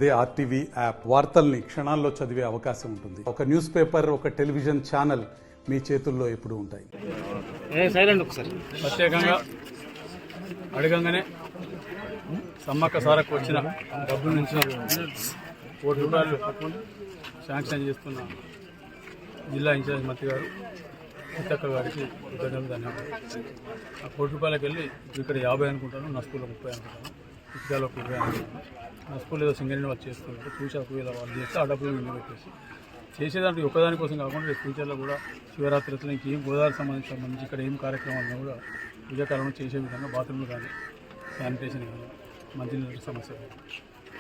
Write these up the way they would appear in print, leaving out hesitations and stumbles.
అదే RTV app వార్తల్ని క్షణాల్లో చదివే అవకాశం ఉంటుంది. ఒక న్యూస్ పేపర్, ఒక టెలివిజన్ ఛానల్ మీ చేతుల్లో ఎప్పుడూ ఉంటాయి. ప్రత్యేకంగా అడగంగానే సమ్మక్క సారకు వచ్చిన డబ్బుల నుంచి ₹1 కోట్లు శాంక్షన్ చేస్తున్న జిల్లా ఇన్ఛార్జ్ మంత్రి గారు సీతక్క గారికి ధన్యవాదాలు. ఆ ₹1 వెళ్ళి ఇక్కడ 50 అనుకుంటాను, నస్పూర్లో 30 అనుకుంటాను, ఇటుకలో 20 అనుకుంటాను. నస్పూర్లో ఏదో సింగరేణి వాళ్ళు చేస్తున్నారు, చూసి ఒకవేళ వాళ్ళు చేస్తే ఆ డబ్బులు మేము పెట్టేసి చేసేదానికి ఒకదాని కోసం కాకుండా ఫ్యూచర్లో కూడా శివరాత్రి అసలు ఇంకేం గోదావరి సంబంధించి ఇక్కడ ఏం కార్యక్రమాలను కూడా పూజాకాలంలో చేసే విధంగా బాత్రూమ్లు కానీ, శానిటేషన్ కానీ, మంచినీళ్ళ సమస్య కానీ,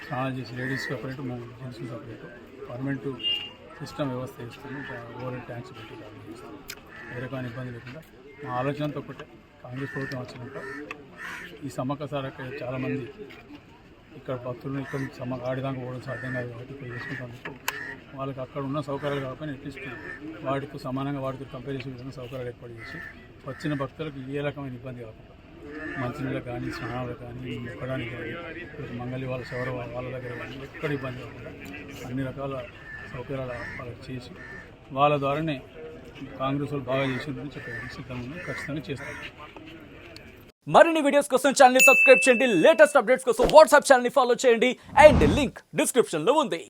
స్నానాలు చేసి లేడీస్ సపరేట్, జెంట్స్కి సపరేట్ పర్మనెంట్ సిస్టమ్ వ్యవస్థ చేస్తాము. ఓవర్ ట్యాంక్స్ పెట్టి చేస్తాము. ఏ రకమైన ఇబ్బంది లేకుండా మా ఆలోచనతో ఒకటే, కాంగ్రెస్ ప్రభుత్వం వచ్చినాక ఈ సమ్మక్క సారక్క చాలామంది ఇక్కడ భక్తులను ఇక్కడ సమ్మక్క ఆడిదాకా పోవడం సాధ్యం కాదు కాబట్టి ఇక్కడ చేసుకుంటానికి వాళ్ళకి అక్కడ ఉన్న సౌకర్యాలు కాకపోయినా అట్లీస్ట్ వాటితో సమానంగా వాటితో కంపేర్ చేసే విధంగా సౌకర్యాలు ఏర్పాటు చేసి వచ్చిన భక్తులకు ఏ రకమైన ఇబ్బంది కాకుండా మంచినీళ్ళకి కానీ, స్నానాలకు కానీ, మొక్కడానికి కానీ, మంగళి వాళ్ళ శవర వాళ్ళ దగ్గర కానీ ఎక్కడ ఇబ్బంది కాకుండా అన్ని రకాల సౌకర్యాలు వాళ్ళకి చేసి వాళ్ళ ద్వారానే కాంగ్రెస్ వాళ్ళు బాగా చేసిందని చెప్పారు. సిద్ధంగా ఖచ్చితంగా చేస్తారు. మరిన్ని వీడియోస్ కోసం ఛానల్ ని సబ్స్క్రైబ్ చేయండి. లేటెస్ట్ అప్డేట్స్ కోసం వాట్సాప్ ఛానల్ ని ఫాలో చేయండి. అండ్ లింక్ డిస్క్రిప్షన్ లో ఉంది.